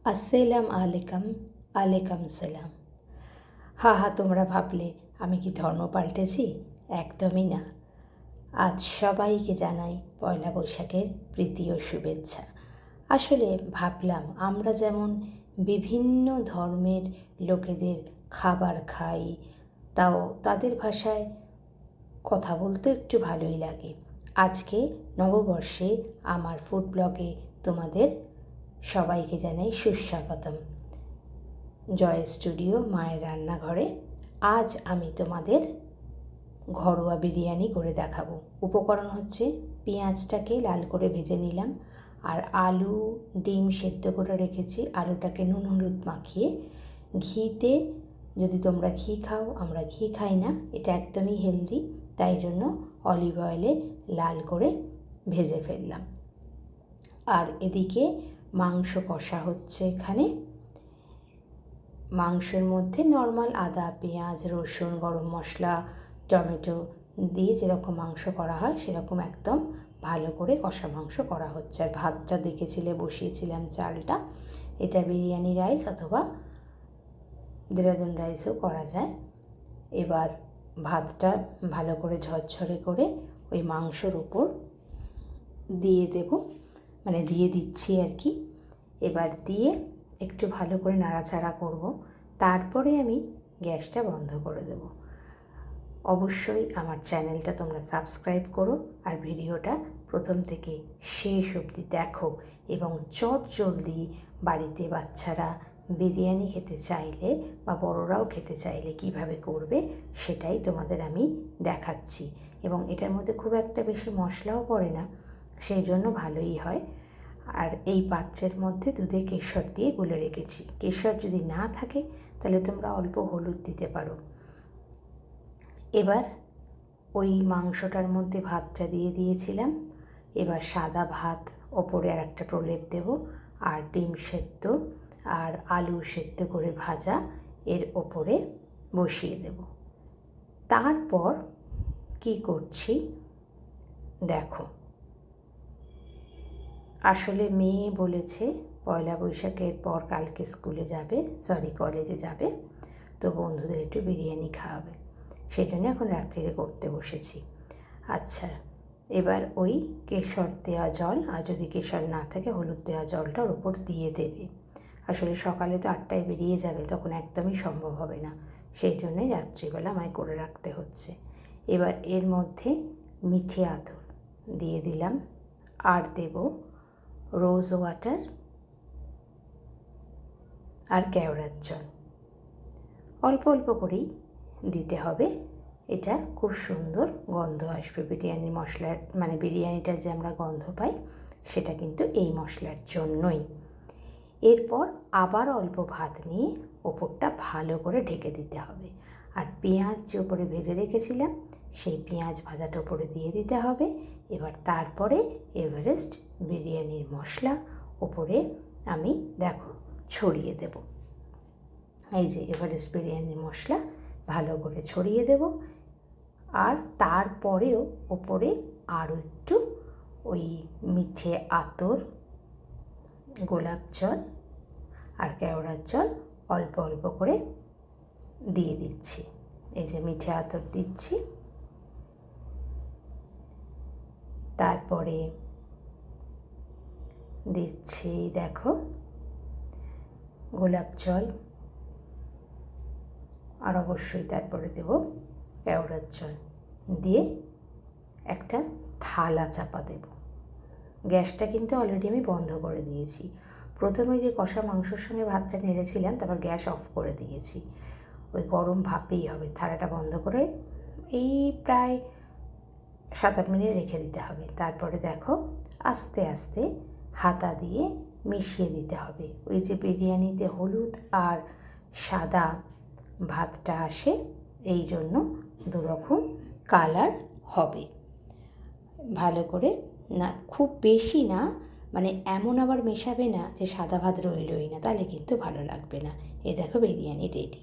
আসসালাম আলাইকুম। আলাইকুম সালাম। হা হা, তোমরা ভাবলে আমি কি ধর্ম পাল্টেছি? একদমই না। আজ সবাইকে জানাই পয়লা বৈশাখের প্রীতি ও শুভেচ্ছা। আসলে ভাবলাম আমরা যেমন বিভিন্ন ধর্মের লোকেদের খাবার খাই, তাও তাদের ভাষায় কথা বলতে একটু ভালোই লাগে। আজকে নববর্ষে আমার ফুড ব্লগে তোমাদের সবাইকে জানাই সুস্বাগতম। জয় স্টুডিও মায়ের রান্নাঘরে আজ আমি তোমাদের ঘরোয়া বিরিয়ানি করে দেখাবো। উপকরণ হচ্ছে পেঁয়াজটাকে লাল করে ভেজে নিলাম, আর আলু ডিম সেদ্ধ করে রেখেছি। আলুটাকে নুন হলুদ মাখিয়ে ঘিতে, যদি তোমরা ঘি খাও, আমরা ঘি খাই না, এটা একদমই হেলদি, তাই জন্য অলিভ অয়েলে লাল করে ভেজে ফেললাম। আর এদিকে মাংস কষা হচ্ছে। এখানে মাংসের মধ্যে নর্মাল আদা পেঁয়াজ রসুন গরম মশলা টমেটো দিয়ে যেরকম মাংস করা হয় সেরকম একদম ভালো করে কষা মাংস করা হচ্ছে। আর ভাতটা দেখেছিলে বসিয়েছিলাম চালটা, এটা বিরিয়ানি রাইস অথবা দেরাদুন রাইসও করা যায়। এবার ভাতটা ভালো করে ঝরঝরে করে ওই মাংসর উপর দিয়ে দেব, মানে দিয়ে দিচ্ছি আর কি। এবার দিয়ে একটু ভালো করে নাড়াচাড়া করব, তারপরে আমি গ্যাসটা বন্ধ করে দেব। অবশ্যই আমার চ্যানেলটা তোমরা সাবস্ক্রাইব করো আর ভিডিওটা প্রথম থেকে শেষ অবধি দেখো, এবং চটজলদি বাড়িতে বাচ্চারা বিরিয়ানি খেতে চাইলে বা বড়রাও খেতে চাইলে কিভাবে করবে সেটাই তোমাদের আমি দেখাচ্ছি। এবং এটার মধ্যে খুব একটা বেশি মশলাও পড়ে না, সেই জন্য ভালোই হয়। আর এই পাত্রের মধ্যে দুধে কেশর দিয়ে গুলে রেখেছি। কেশর যদি না থাকে তাহলে তোমরা অল্প হলুদ দিতে পারো। এবার ওই মাংসটার মধ্যে ভাতটা দিয়ে দিয়েছিলাম। এবার সাদা ভাত ওপরে আর একটা প্রলেপ দেব, আর ডিম সেদ্ধ আর আলু সেদ্ধ করে ভাজা এর ওপরে বসিয়ে দেব। তারপর কি করছি দেখো। আসলে মেয়ে বলেছে পয়লা বৈশাখের পর কালকে স্কুলে যাবে, কলেজে যাবে, তো বন্ধুদের একটু বিরিয়ানি খাওয়াবে, সেই জন্য এখন রাত্রিরে করতে বসেছি। আচ্ছা, এবার ওই কেশর দেওয়া জল, আর যদি কেশর না থাকে হলুদ দেওয়া জলটা ওর উপর দিয়ে দেবে। আসলে সকালে তো 8টায় বেরিয়ে যাবে, তখন একদমই সম্ভব হবে না, সেই জন্যই রাত্রিবেলা আমায় করে রাখতে হচ্ছে। এবার এর মধ্যে মিঠে আতর দিয়ে দিলাম, আর দেব রোজ ওয়াটার আর কেওড়ার জল। অল্প অল্প করেই দিতে হবে, এটা খুব সুন্দর গন্ধ আসবে বিরিয়ানি মশলার, মানে বিরিয়ানিটার যে আমরা গন্ধ পাই সেটা কিন্তু এই মশলার জন্যই। এরপর আবার অল্প ভাত নিয়ে ওপরটা ভালো করে ঢেকে দিতে হবে। আর পেঁয়াজ যে ওপরে ভেজে রেখেছিলাম সেই পেঁয়াজ ভাজাটা ওপরে দিয়ে দিতে হবে। এবার তারপরে এভারেস্ট বিরিয়ানির মশলা ওপরে আমি দেখো ছড়িয়ে দেব। এই যে এভারেস্ট বিরিয়ানির মশলা ভালো করে ছড়িয়ে দেব। আর তারপরেও ওপরে আরও একটু ওই মিঠে আতর, গোলাপ জল আর কেওড়ার জল অল্প অল্প করে দিয়ে দিচ্ছি। এই যে মিঠে আতর দিচ্ছি, তারপরে দিচ্ছি দেখো গোলাপ জল, আর অবশ্যই তারপরে দেব কেওড়ার জল দিয়ে একটা থালা চাপা দেব। গ্যাসটা কিন্তু অলরেডি আমি বন্ধ করে দিয়েছি। প্রথমে যে কষা মাংসর সঙ্গে ভাতটা নেড়েছিলাম, তারপর গ্যাস অফ করে দিয়েছি। ওই গরম ভাপেই হবে। থালাটা বন্ধ করে এই প্রায় 7-8 মিনিট রেখে দিতে হবে। তারপরে দেখো আস্তে আস্তে হাতা দিয়ে মিশিয়ে দিতে হবে। ওই যে বিরিয়ানিতে হলুদ আর সাদা ভাতটা আসে, এই জন্য দুরকম কালার হবে। ভালো করে না, খুব বেশি না, মানে এমন আবার মেশাবে না যে সাদা ভাত রইলই না, তাহলে কিন্তু ভালো লাগবে না। এই দেখো বিরিয়ানি রেডি।